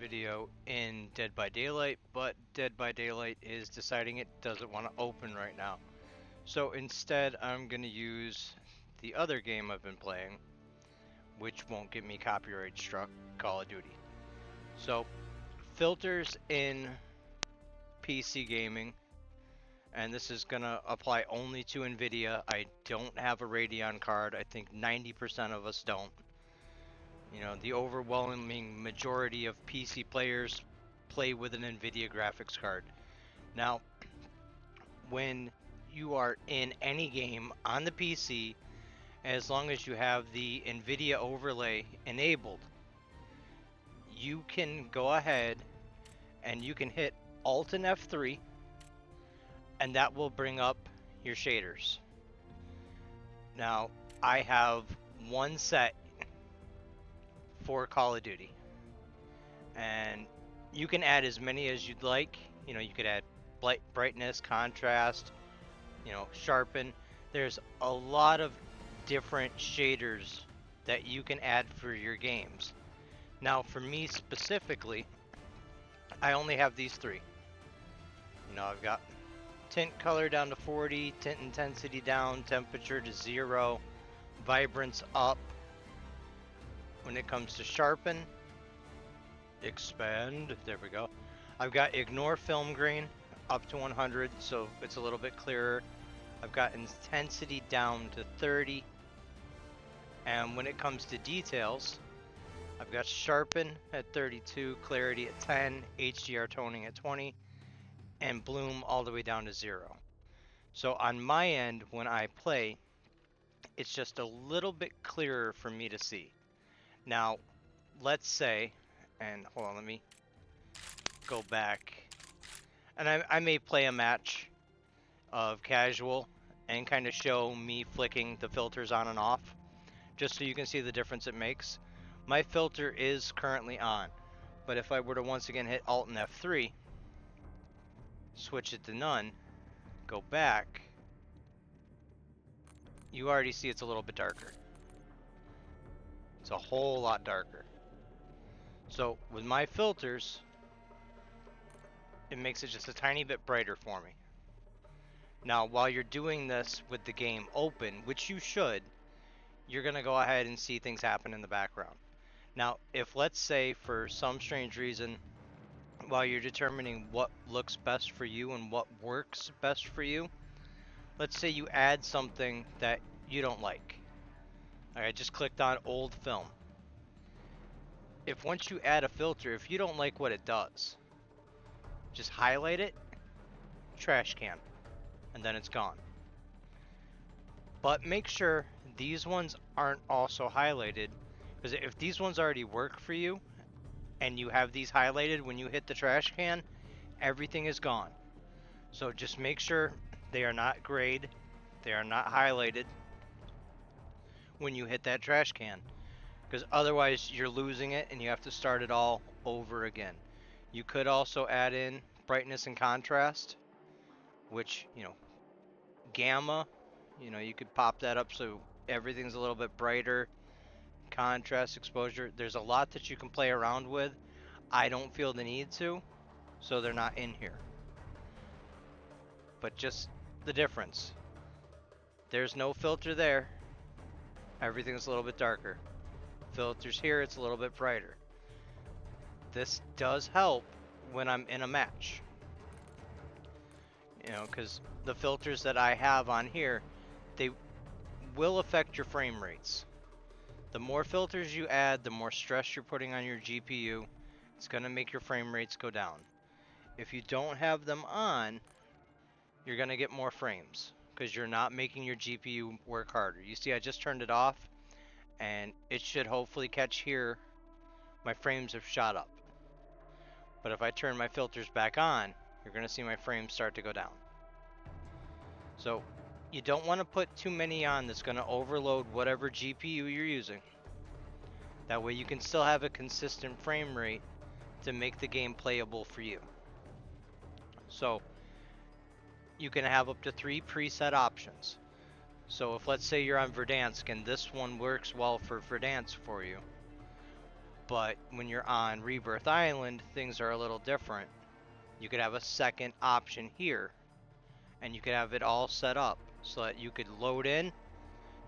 video in Dead by Daylight, but Dead by Daylight is deciding it doesn't want to open right now. So instead, I'm going to use the other game I've been playing, which won't get me copyright struck, Call of Duty. So, filters in PC gaming, and this is going to apply only to Nvidia. I don't have a Radeon card. I think 90% of us don't. You know, the overwhelming majority of PC players play with an Nvidia graphics card. Now, when you are in any game on the PC, as long as you have the Nvidia overlay enabled, you can go ahead and you can hit Alt and F3, and that will bring up your shaders. Now, I have one set for Call of Duty, and you can add as many as you'd like. You know, you could add brightness, contrast, sharpen. There's a lot of different shaders that you can add for your games. Now, for me specifically, I only have these three. I've got tint color down to 40, tint intensity down, temperature to 0, vibrance up. When it comes to sharpen, expand, there we go. I've got ignore film grain up to 100, so it's a little bit clearer. I've got intensity down to 30. And when it comes to details, I've got sharpen at 32, clarity at 10, HDR toning at 20, and bloom all the way down to 0. So on my end, when I play, it's just a little bit clearer for me to see. Now, let's say, and hold on, let me go back. And I may play a match of casual and kind of show me flicking the filters on and off, just so you can see the difference it makes. My filter is currently on, but if I were to once again hit Alt and F3, switch it to none, go back, you already see it's a little bit darker. It's a whole lot darker. So with my filters, it makes it just a tiny bit brighter for me. Now, while you're doing this with the game open, which you should, you're going to go ahead and see things happen in the background. Now, if let's say for some strange reason, while you're determining what looks best for you and what works best for you, let's say you add something that you don't like. I just clicked on old film. If once you add a filter, if you don't like what it does, just highlight it, trash can, and then it's gone. But make sure these ones aren't also highlighted, because if these ones already work for you and you have these highlighted when you hit the trash can, everything is gone. So just make sure they are not grayed, they are not highlighted when you hit that trash can, because otherwise you're losing it and you have to start it all over again. You could also add in brightness and contrast, which, gamma, you could pop that up so everything's a little bit brighter. Contrast, exposure, there's a lot that you can play around with. I don't feel the need to, so they're not in here. But just the difference. There's no filter there. Everything's a little bit darker. Filters here, it's a little bit brighter. This does help when I'm in a match. Because the filters that I have on here, they will affect your frame rates. The more filters you add, the more stress you're putting on your GPU. It's going to make your frame rates go down. If you don't have them on, you're going to get more frames because you're not making your GPU work harder. You see, I just turned it off, and it should hopefully catch here. My frames have shot up. But if I turn my filters back on, you're going to see my frames start to go down. So you don't want to put too many on that's going to overload whatever GPU you're using. That way you can still have a consistent frame rate to make the game playable for you. So you can have up to 3 preset options. So if let's say you're on Verdansk and this one works well for Verdansk for you, But when you're on Rebirth Island, things are a little different. You could have a second option here, and you could have it all set up so that you could load in,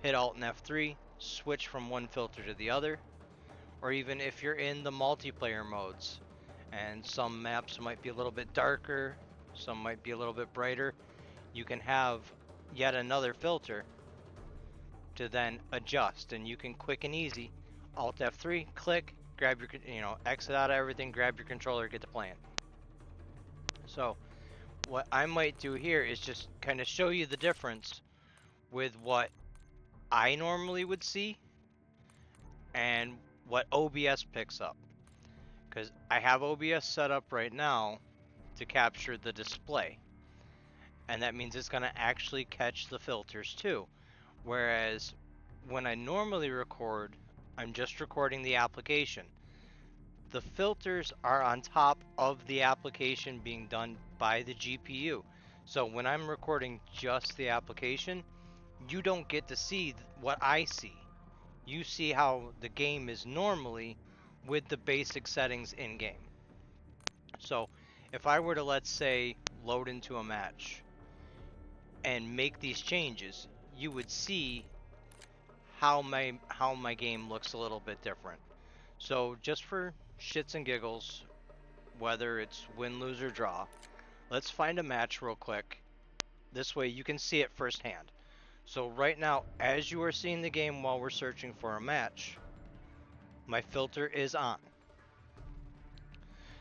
hit Alt and F3, switch from one filter to the other, or even if you're in the multiplayer modes, and some maps might be a little bit darker, some might be a little bit brighter, you can have yet another filter to then adjust, and you can quick and easy Alt F3, click, grab your, exit out of everything, grab your controller, get to playing. So what I might do here is just kind of show you the difference with what I normally would see and what OBS picks up. Because I have OBS set up right now to capture the display. And that means it's going to actually catch the filters too. Whereas when I normally record, I'm just recording the application. The filters are on top of the application being done by the GPU. So when I'm recording just the application, you don't get to see what I see. You see how the game is normally with the basic settings in game. So if I were to, let's say, load into a match and make these changes, you would see how my game looks a little bit different. So just for shits and giggles, whether it's win, lose, or draw, let's find a match real quick. This way you can see it firsthand. So right now, as you are seeing the game while we're searching for a match, my filter is on.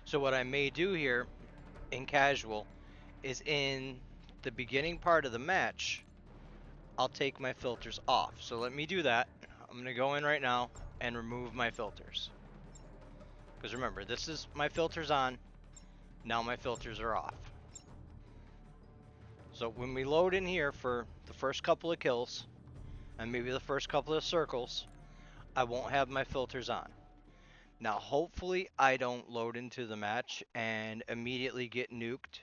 So what I may do here in casual is in the beginning part of the match, I'll take my filters off. So let me do that. I'm going to go in right now and remove my filters. Because remember, this is my filters on, now my filters are off. So when we load in here for the first couple of kills, and maybe the first couple of circles, I won't have my filters on. Now hopefully I don't load into the match and immediately get nuked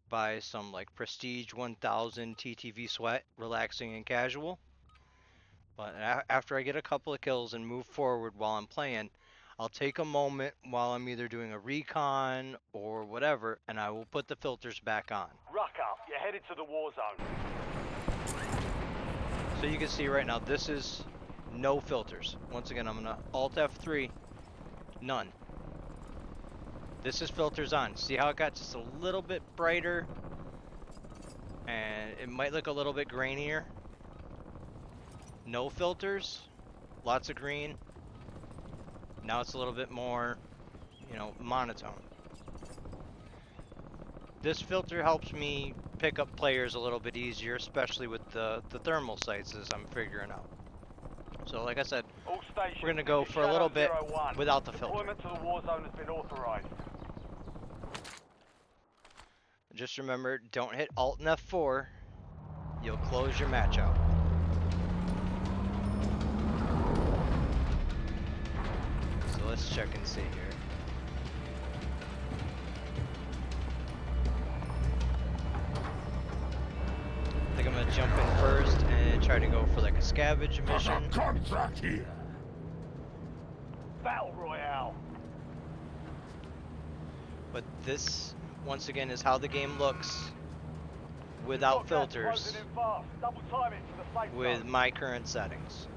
by some like Prestige 1000 TTV sweat, relaxing and casual. But after I get a couple of kills and move forward while I'm playing, I'll take a moment while I'm either doing a recon or whatever, and I will put the filters back on. Ruck up, you're headed to the war zone. So you can see right now, this is no filters. Once again, I'm gonna Alt F3, none. This is filters on. See how it got just a little bit brighter? And it might look a little bit grainier. No filters, lots of green. Now it's a little bit more, monotone. This filter helps me pick up players a little bit easier, especially with the thermal sights as I'm figuring out. So like I said, we're going to go for a little bit without the filter. Deployment to the war zone has been authorized. Just remember, don't hit Alt and F4. You'll close your match out. So let's check and see here. I think I'm gonna jump in first and try to go for like a scavenge mission. Contract here. Battle Royale. But this, once again, is how the game looks without filters with my current settings.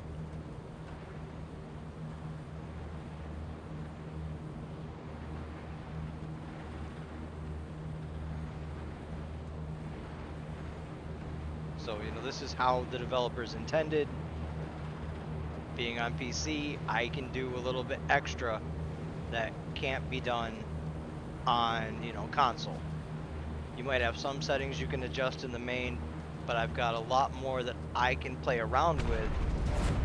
So, this is how the developers intended. Being on PC, I can do a little bit extra that can't be done on, console. You might have some settings you can adjust in the main, but I've got a lot more that I can play around with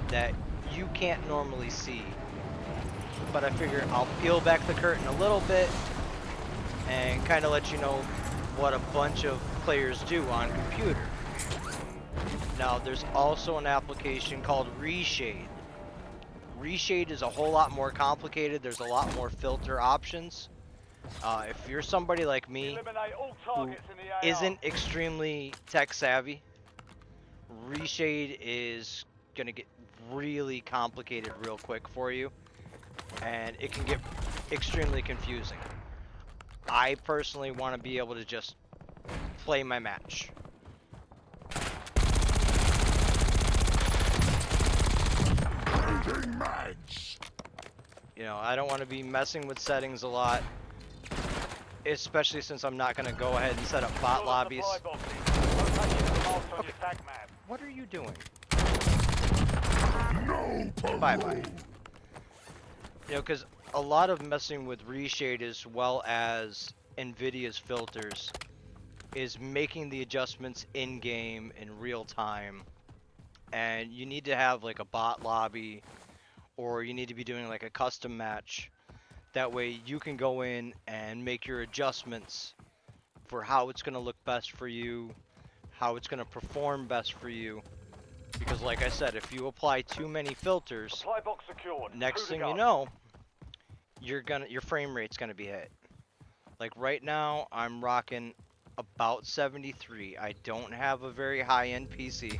that you can't normally see. But I figure I'll peel back the curtain a little bit and kind of let you know what a bunch of players do on computer. Now, there's also an application called Reshade. Reshade is a whole lot more complicated. There's a lot more filter options. If you're somebody like me who isn't extremely tech savvy, Reshade is going to get really complicated real quick for you. and it can get extremely confusing. I personally want to be able to just play my match. You know, I don't want to be messing with settings a lot, especially since I'm not going to go ahead and set up bot lobbies. Okay. What are you doing? No, Bye-bye. You know, because a lot of messing with reshade as well as Nvidia's filters is making the adjustments in-game in real time. And you need to have like a bot lobby, or you need to be doing like a custom match. That way you can go in and make your adjustments for how it's going to look best for you, how it's going to perform best for you. Because like I said, if you apply too many filters, Supply box secured. next Two to thing go. you know, your frame rate's going to be hit. Like right now, I'm rocking about 73. I don't have a very high-end PC.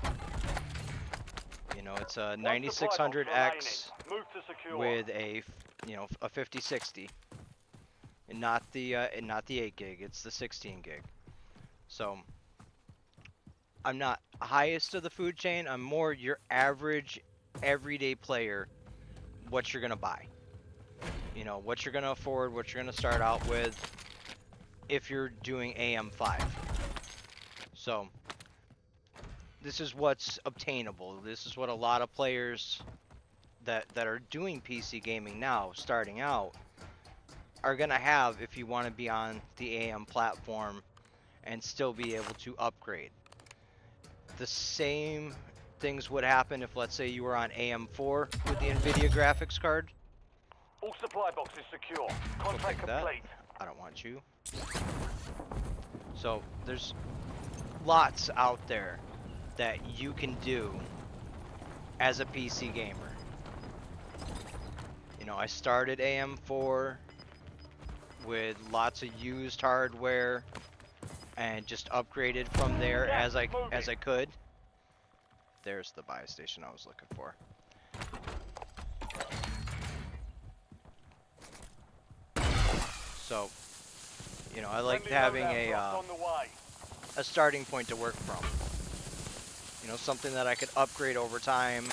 You know, it's a One supply box 9600X remaining. Move to secure. with a, you know, a 5060, and not the 8 gig. It's the 16 gig. So I'm not highest of the food chain. I'm more your average, everyday player. What you're gonna buy. You know, what you're gonna afford. What you're gonna start out with. If you're doing AM5. So this is what's obtainable. This is what a lot of players that are doing PC gaming now, starting out, are gonna have if you want to be on the AM platform and still be able to upgrade. The same things would happen if, let's say, you were on AM4 with the Nvidia graphics card. All supply boxes secure. We'll Contract take that. complete. I don't want you. So there's lots out there that you can do as a PC gamer. You know, I started AM4 with lots of used hardware and just upgraded from there as I could. There's the buy station I was looking for. So, you know, I liked having a starting point to work from. You know, something that I could upgrade over time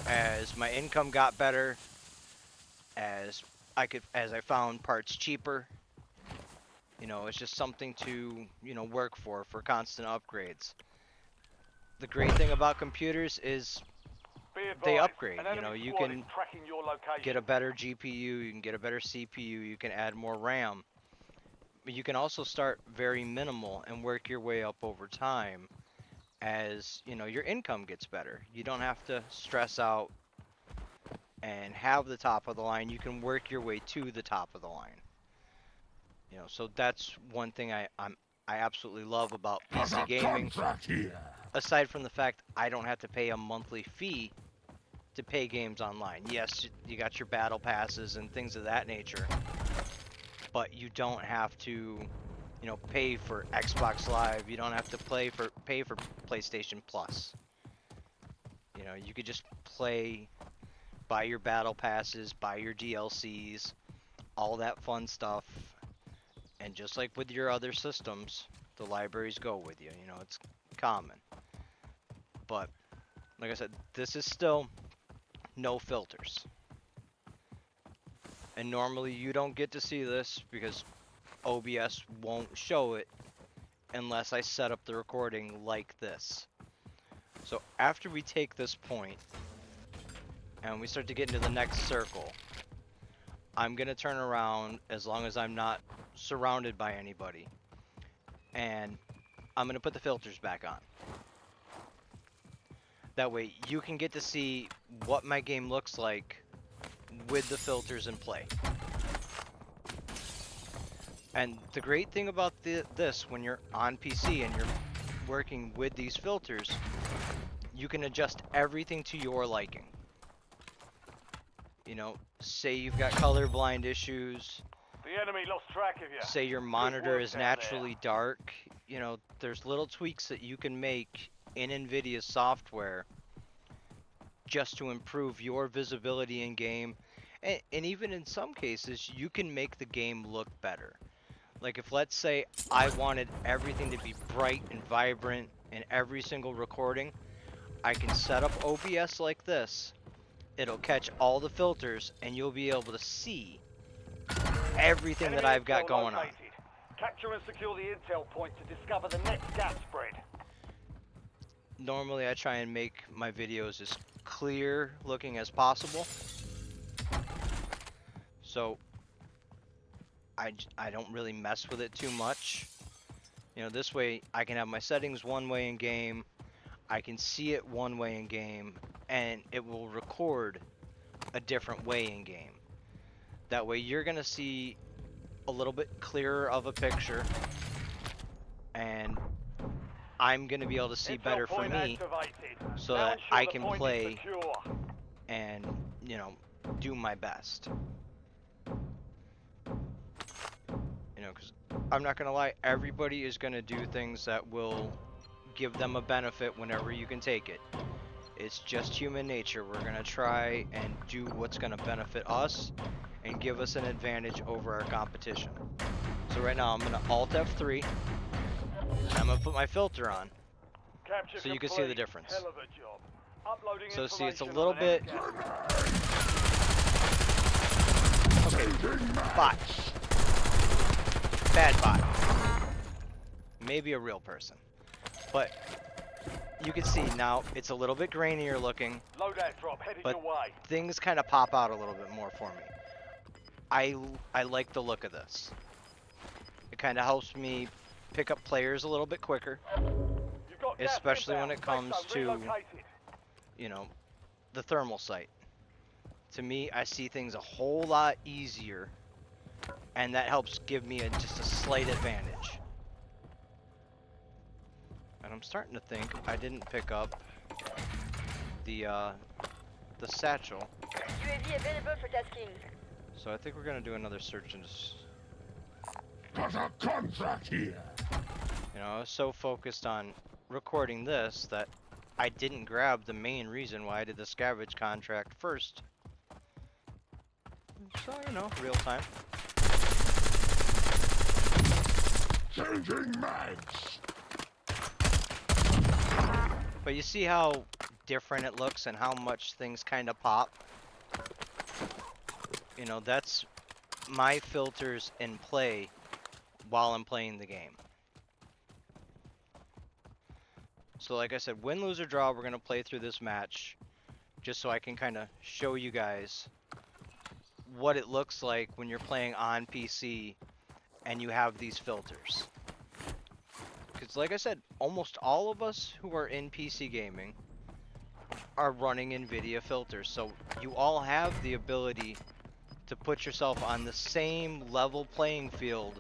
as my income got better, as I found parts cheaper. You know, it's just something to, you know, work for constant upgrades. The great thing about computers is they upgrade. You know, you can get a better GPU, you can get a better CPU, you can add more RAM. But you can also start very minimal and work your way up over time as, you know, your income gets better. You don't have to stress out and have the top of the line. You can work your way to the top of the line. You know, so that's one thing I absolutely love about PC gaming. Aside from the fact I don't have to pay a monthly fee to pay games online. Yes, you got your battle passes and things of that nature, but you don't have to, you know, pay for Xbox Live. You don't have to pay for PlayStation Plus. You know, you could just play, buy your battle passes, buy your DLCs, all that fun stuff. And just like with your other systems, the libraries go with you. You know, it's common. But like I said, this is still no filters. And normally you don't get to see this because OBS won't show it unless I set up the recording like this. So after we take this point and we start to get into the next circle, I'm gonna turn around as long as I'm not surrounded by anybody, and I'm gonna put the filters back on. That way you can get to see what my game looks like with the filters in play. And the great thing about this, when you're on PC and you're working with these filters, you can adjust everything to your liking. You know, say you've got colorblind issues. The enemy lost track of you. Say your monitor is naturally dark. You know, there's little tweaks that you can make in Nvidia's software just to improve your visibility in game And even in some cases, you can make the game look better. Like if let's say I wanted everything to be bright and vibrant in every single recording, I can set up OBS like this. It'll catch all the filters and you'll be able to see everything that Enemy I've got intel going on. located. Capture and secure the intel point to discover the next gas spread. Normally I try and make my videos as clear looking as possible. So I don't really mess with it too much. You know, this way I can have my settings one way in game, I can see it one way in game, and it will record a different way in game. That way you're gonna see a little bit clearer of a picture, and I'm gonna be able to see Intel better for point me, activated. so Now that ensure I the can point is play secure. and, you know, do my best. You know, because I'm not gonna lie, everybody is gonna do things that will give them a benefit whenever you can take it. It's just human nature. We're gonna try and do what's gonna benefit us and give us an advantage over our competition. So right now I'm gonna Alt F3 and I'm gonna put my filter on Capture so you can see the complete. difference. Hell of a job. Uploading So see, it's a information little on the bit. next gas. Okay, bot. Bad bot. Maybe a real person. But you can see now it's a little bit grainier looking, Loadout drop headed but your way. things kind of pop out a little bit more for me. I like the look of this. It kind of helps me pick up players a little bit quicker, You've got gas especially when inbound. it comes Safe zone to, relocated. you know, the thermal sight. To me, I see things a whole lot easier, and that helps give me just a slight advantage. And I'm starting to think I didn't pick up the satchel. UAV available for tasking. So I think we're gonna do another search and Got a contract here. you know, I was so focused on recording this that I didn't grab the main reason why I did the scavenge contract first. So, you know, real time. Changing mags. But you see how different it looks and how much things kind of pop? You know, that's my filters in play while I'm playing the game. So like I said, win, lose, or draw, we're going to play through this match just so I can kind of show you guys what it looks like when you're playing on PC and you have these filters. Because like I said, almost all of us who are in PC gaming are running Nvidia filters, so you all have the ability to put yourself on the same level playing field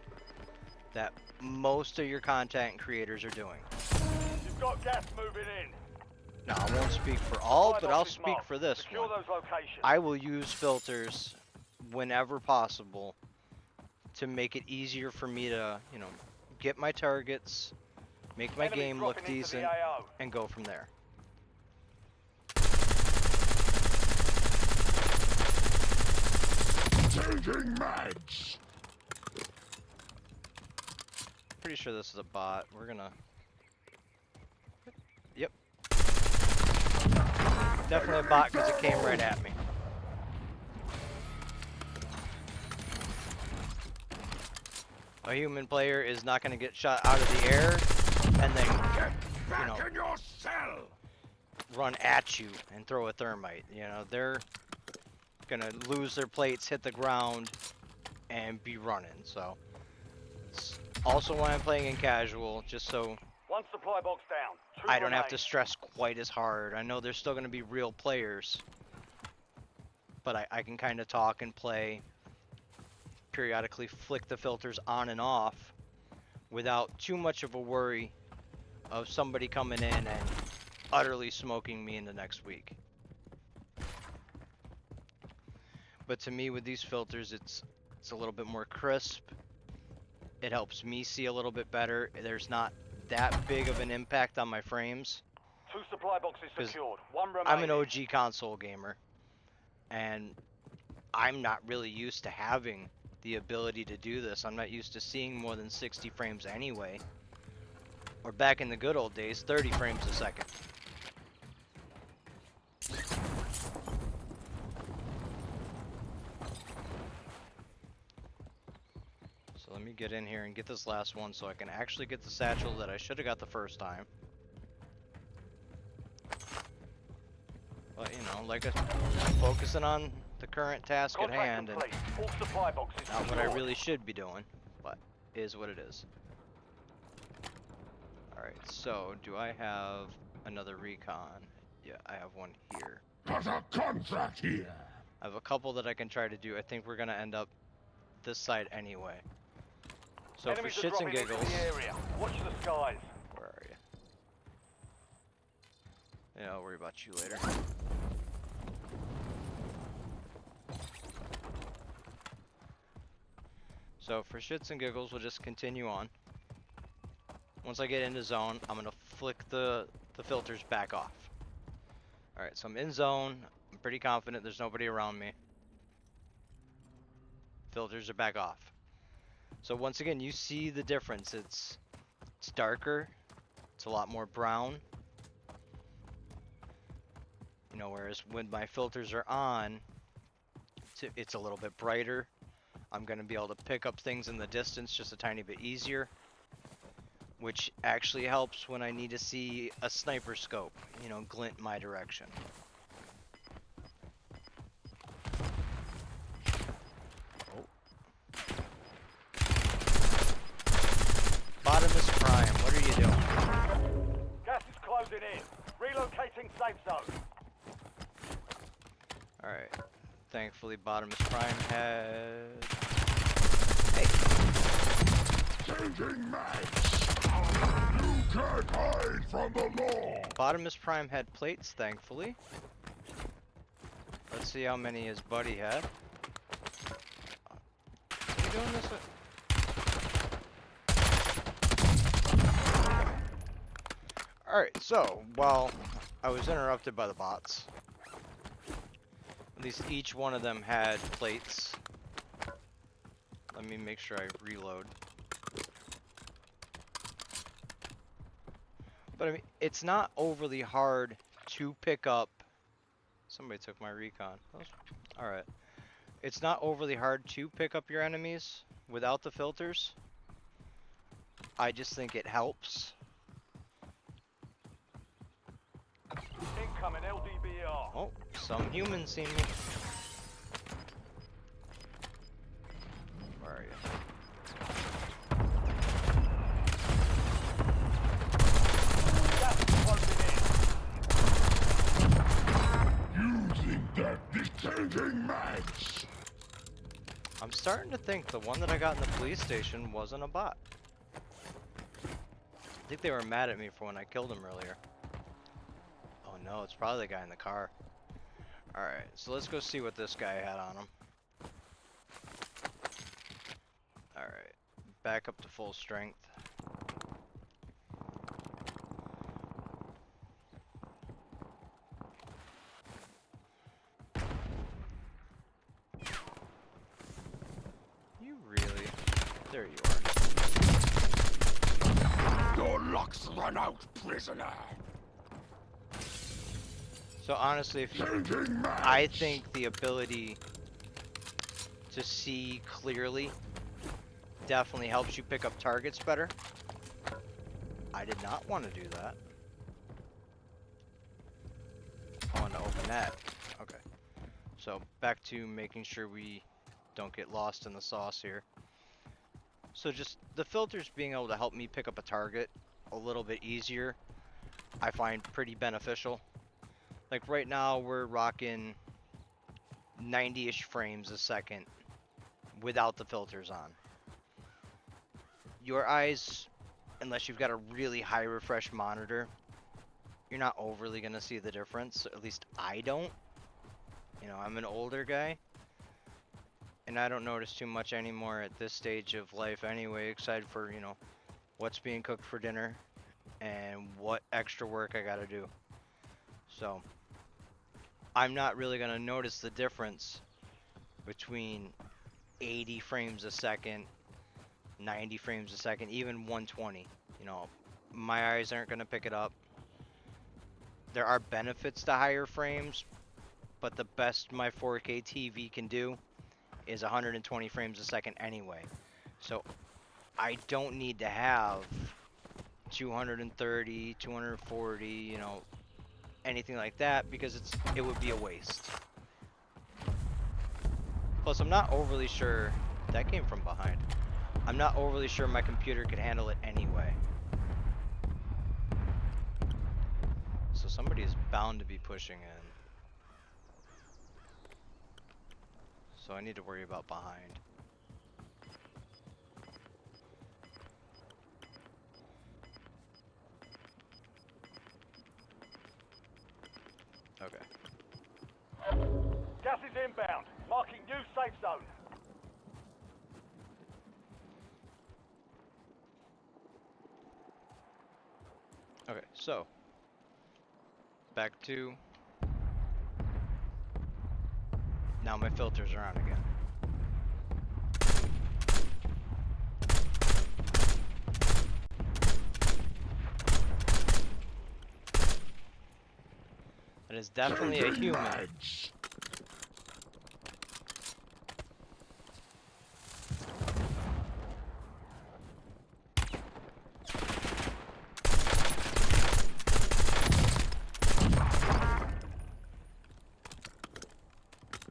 that most of your content creators are doing. You've got gas moving in. Now, I won't speak for all, Supply but I'll box is speak marked. for this Secure one. those locations. I will use filters whenever possible to make it easier for me to, you know, get my targets, make my Enemies game look dropping into the decent, AO. and go from there. Changing mags. Pretty sure this is a bot. We're gonna... Yep. Definitely a bot because it came right at me. A human player is not going to get shot out of the air and then, you know, Back in your cell. run at you and throw a thermite. You know, they're going to lose their plates, hit the ground, and be running. So, it's also why I'm playing in casual, just so One supply box down. Two I don't have to remain. stress quite as hard. I know there's still going to be real players, but I can kind of talk and play, periodically flick the filters on and off without too much of a worry of somebody coming in and utterly smoking me in the next week. But to me, with these filters, it's a little bit more crisp. It helps me see a little bit better. There's not that big of an impact on my frames. Two supply boxes 'Cause secured. One remaining. I'm an OG console gamer, and I'm not really used to having the ability to do this. I'm not used to seeing more than 60 frames anyway. Or back in the good old days, 30 frames a second. So let me get in here and get this last one so I can actually get the satchel that I should have got the first time. But, you know, like I'm focusing on the current task at Contract hand and complete. All supply boxes not what I secured. really should be doing, but is what it is. Alright, so do I have another recon? Yeah, I have one here. Got a contract here. I have a couple that I can try to do. I think we're gonna end up this side anyway. So Enemies for are shits and dropping into giggles, the area. Watch the skies. where are you? Yeah, I'll worry about you later. So for shits and giggles, we'll just continue on. Once I get into zone, I'm gonna flick the filters back off. Alright, so I'm in zone. I'm pretty confident there's nobody around me. Filters are back off. So once again, you see the difference. It's darker. It's a lot more brown. You know, whereas when my filters are on, it's a little bit brighter. I'm going to be able to pick up things in the distance just a tiny bit easier, which actually helps when I need to see a sniper scope, you know, glint my direction. Oh. Bottomless Prime, what are you doing? Gas is closing in. Relocating safe zone. Alright. Thankfully, Bottomless Prime had... Hey! Changing mags. You can't hide from the law. Bottomless Prime had plates, thankfully. Let's see how many his buddy had. Is he doing this? Alright, so, while I was interrupted by the bots, at least each one of them had plates. Let me make sure I reload. But I mean, it's not overly hard to pick up. Somebody took my recon. Alright. It's not overly hard to pick up your enemies without the filters. I just think it helps. Incoming LDBR. Oh, some humans seen me. Where are you? Gas is closing in. Using that changing mags. I'm starting to think the one that I got in the police station wasn't a bot. I think they were mad at me for when I killed him earlier. Oh no, it's probably the guy in the car. Alright, so let's go see what this guy had on him. Alright, back up to full strength. You really? There you are. Your luck's run out, prisoner. So honestly, if you, Changing mags. I think the ability to see clearly definitely helps you pick up targets better. I did not want to do that. I want to open that. Okay. So back to making sure we don't get lost in the sauce here. So just the filters being able to help me pick up a target a little bit easier, I find pretty beneficial. Like right now we're rocking 90-ish frames a second without the filters on. Your eyes, unless you've got a really high refresh monitor, you're not overly gonna see the difference. At least I don't. You know, I'm an older guy, and I don't notice too much anymore at this stage of life anyway, except for, you know, what's being cooked for dinner and what extra work I gotta do. So I'm not really gonna notice the difference between 80 frames a second, 90 frames a second, even 120. You know, my eyes aren't going to pick it up. There are benefits to higher frames, but the best my 4K TV can do is 120 frames a second anyway. So I don't need to have 230, 240, you know, anything like that, because it would be a waste. Plus, I'm not overly sure that came from behind. I'm not overly sure my computer could handle it anyway. So somebody is bound to be pushing in. So I need to worry about behind. Okay. Gas is inbound. Marking new safe zone. Okay, so back to now my filters are on again. That is definitely a human. Mags.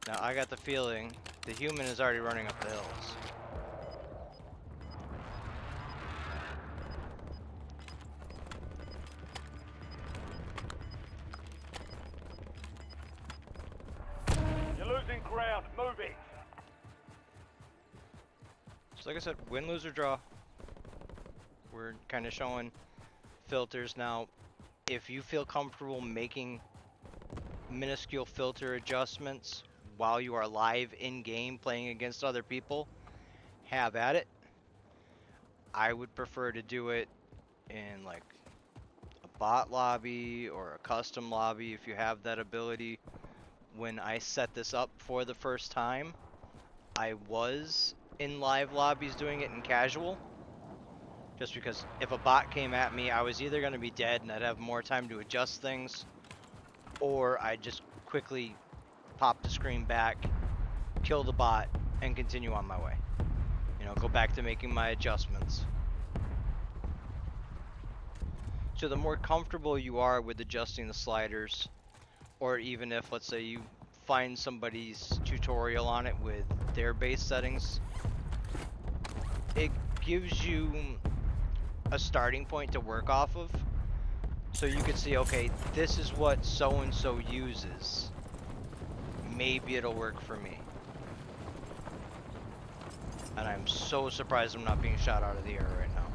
Now I got the feeling the human is already running up the hills. You're losing ground. Move it. So like I said, win, lose, or draw. We're kind of showing filters now. If you feel comfortable making minuscule filter adjustments while you are live in game playing against other people, have at it. I would prefer to do it in like a bot lobby or a custom lobby if you have that ability. When I set this up for the first time, I was in live lobbies doing it in casual, just because if a bot came at me, I was either going to be dead and I'd have more time to adjust things, or I'd just quickly pop the screen back, kill the bot, and continue on my way. You know, go back to making my adjustments. So the more comfortable you are with adjusting the sliders, or even if, let's say, you find somebody's tutorial on it with their base settings, it gives you a starting point to work off of. So you can see, okay, this is what so-and-so uses. Maybe it'll work for me. And I'm so surprised I'm not being shot out of the air right now.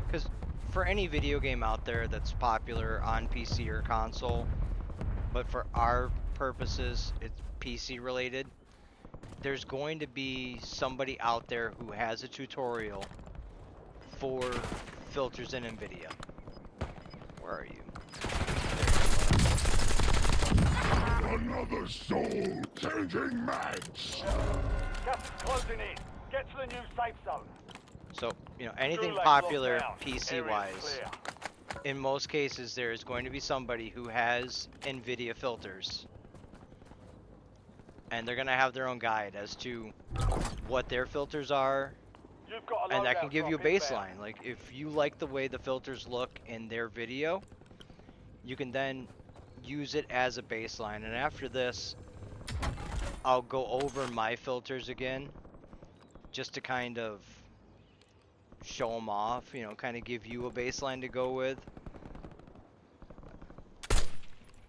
Because for any video game out there that's popular on PC or console, but for our purposes, it's PC related, there's going to be somebody out there who has a tutorial for filters in Nvidia. Where are you? Another soul. Changing mags. Gas is closing in. Get to the new safe zone. So, you know, anything Gulag popular locked down. PC Area wise, clear. in most cases there is going to be somebody who has Nvidia filters. And they're going to have their own guide as to what their filters are. You've got a And that loadout can give you a drop inbound. baseline. Like, if you like the way the filters look in their video, you can then use it as a baseline. And after this, I'll go over my filters again, just to kind of show them off, you know, kind of give you a baseline to go with.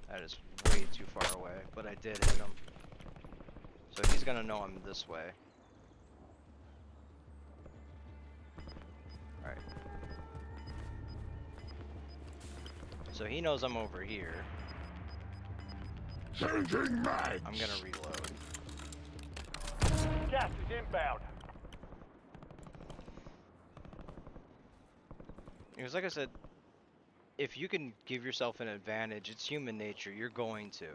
That is way too far away, but I did hit him. So he's gonna know I'm this way. Alright. So he knows I'm over here. Changing mags. I'm gonna reload. Gas is inbound. Because like I said, if you can give yourself an advantage, it's human nature, you're going to.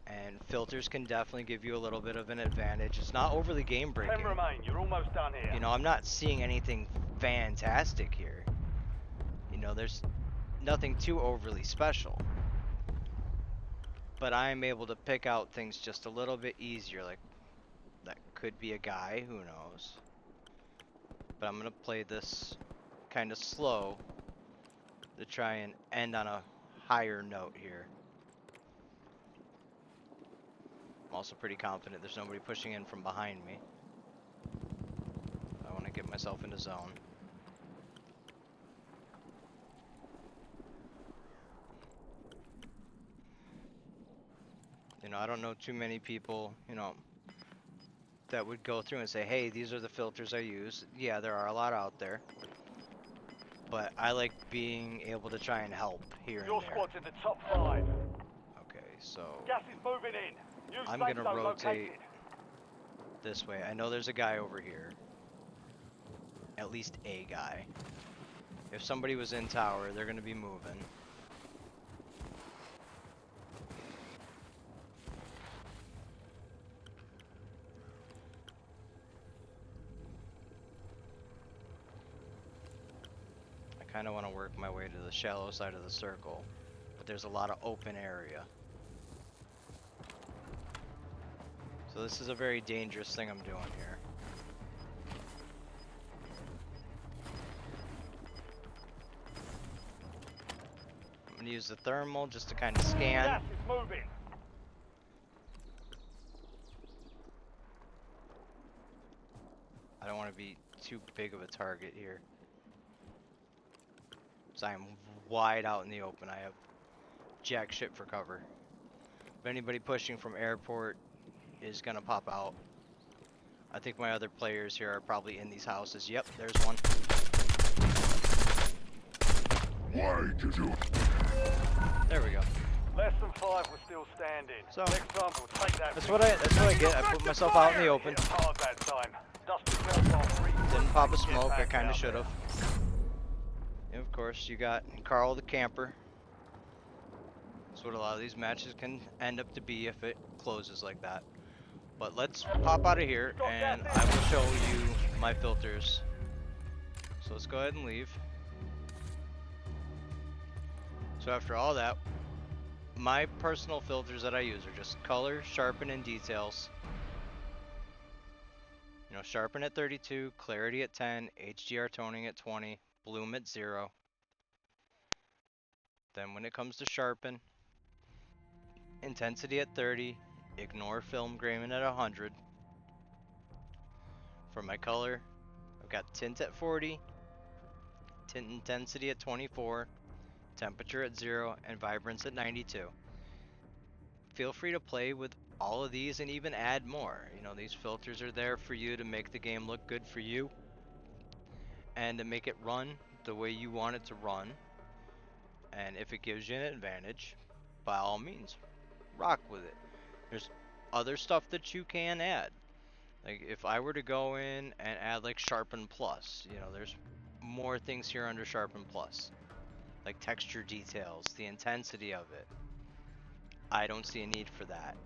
And filters can definitely give you a little bit of an advantage. It's not overly game 10 breaking. remain. You're almost done here. You know, I'm not seeing anything fantastic here. You know, there's nothing too overly special. But I'm able to pick out things just a little bit easier. Like, that could be a guy, who knows. But I'm going to play this kind of slow to try and end on a higher note here. I'm also pretty confident there's nobody pushing in from behind me. I want to get myself into zone. You know, I don't know too many people, you know, that would go through and say, hey, these are the filters I use. Yeah, there are a lot out there. But I like being able to try and help here and Your there. squad's in the top 5. Okay, so Gas is moving in. New I'm safe gonna zone rotate located. this way. I know there's a guy over here. At least a guy. If somebody was in tower, they're gonna be moving. I kind of want to work my way to the shallow side of the circle, but there's a lot of open area. So this is a very dangerous thing I'm doing here. I'm gonna use the thermal just to kind of scan. Gas is moving. I don't want to be too big of a target here. So I'm wide out in the open. I have jack shit for cover. If anybody pushing from airport is gonna pop out. I think my other players here are probably in these houses. Yep, there's one. Why did you? There we go. Less than 5 were still standing. So, next time we'll take that. That's what I get. I put myself out in the open. Hit hard that time. Dust yourself off. Didn't pop a Get smoke. I back kind of out should there. have. And of course, you got Carl the camper. That's what a lot of these matches can end up to be if it closes like that. But let's pop out of here and I will show you my filters. So let's go ahead and leave. So after all that, my personal filters that I use are just color, sharpen, and details. You know, sharpen at 32, clarity at 10, HDR toning at 20, bloom at 0. Then when it comes to sharpen, intensity at 30, ignore film grain at 100. For my color, I've got tint at 40, tint intensity at 24, temperature at 0, and vibrance at 92. Feel free to play with all of these and even add more. You know, these filters are there for you to make the game look good for you and to make it run the way you want it to run. And if it gives you an advantage, by all means, rock with it. There's other stuff that you can add. Like if I were to go in and add like Sharpen Plus, you know, there's more things here under Sharpen Plus. Like texture details, the intensity of it. I don't see a need for that.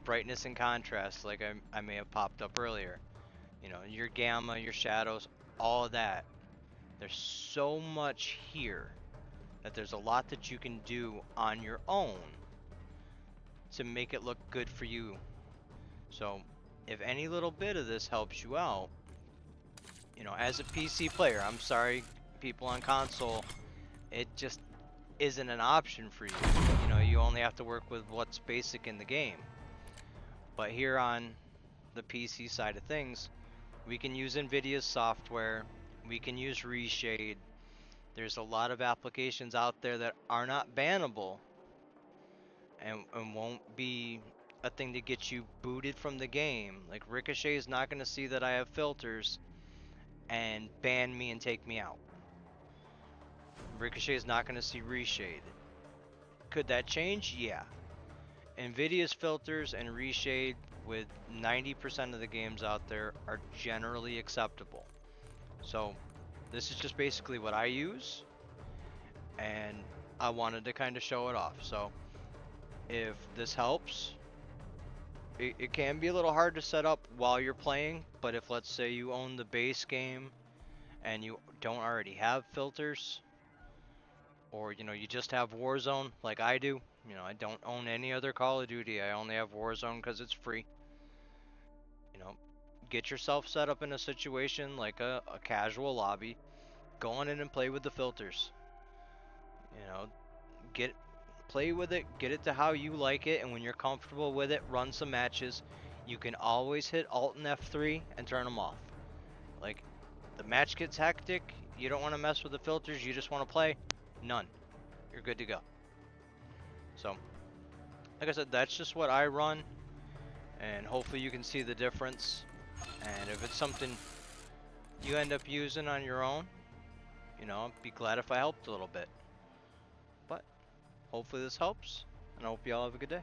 Brightness and contrast, like I may have popped up earlier. You know, your gamma, your shadows, all of that. There's so much here that there's a lot that you can do on your own to make it look good for you. So if any little bit of this helps you out, you know, as a PC player, I'm sorry, people on console, it just isn't an option for you. You know, you only have to work with what's basic in the game. But here on the PC side of things, we can use Nvidia's software, we can use reshade. There's a lot of applications out there that are not bannable and won't be a thing to get you booted from the game. Like Ricochet is not going to see that I have filters and ban me and take me out. Ricochet is not going to see reshade. Could that change? Yeah. Nvidia's filters and reshade with 90% of the games out there are generally acceptable. So this is just basically what I use, and I wanted to kind of show it off. So if this helps. It can be a little hard to set up while you're playing, but if let's say you own the base game and you don't already have filters, or you know you just have Warzone like I do, you know I don't own any other Call of Duty, I only have Warzone because it's free. You know, get yourself set up in a situation like a casual lobby, go on in and play with the filters. You know, get play with it, get it to how you like it, and when you're comfortable with it, run some matches. You can always hit Alt and F3 and turn them off. Like, the match gets hectic, you don't want to mess with the filters, you just want to play, none. You're good to go. So, like I said, that's just what I run, and hopefully you can see the difference. And if it's something you end up using on your own, you know, I'd be glad if I helped a little bit. But hopefully this helps, and I hope you all have a good day.